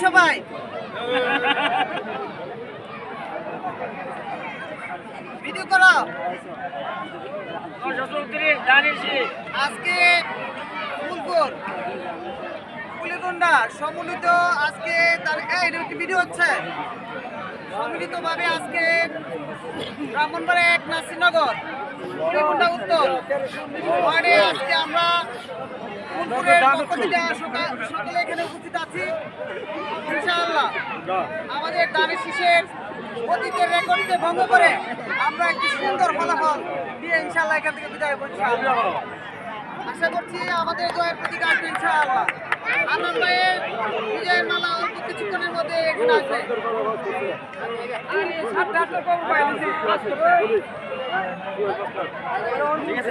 সবাই ভিডিও করো। আজকে ফুলপুর কুলিকুন্ডা সম্মিলিত আজকে ভিডিও হচ্ছে সম্মিলিতভাবে আজকে ব্রাহ্মণবাড়িয়া ১ নাসিরনগর কুলিকুন্ডা উত্তর ওয়ার্ডে আজকে আমরা ফুলপুরের পক্ষ থেকে সকালে এখানে উপস্থিত আছি। ইনশাআল্লাহ আমাদের দানের শীষের অতীতের রেকর্ডকে ভঙ্গ করে আমরা একটি সুন্দর ফলাফল দিয়ে ইনশাআল্লাহ এখান থেকে বিদায় করব। আশা করছি আমাদের জয়ের প্রতীক আসবে ইনশাআল্লাহ। আনন্দ ভাইয়ের বিজয়ের মালা অল্প কিছুক্ষণের মধ্যে এখানে আসবে। ঠিক আছে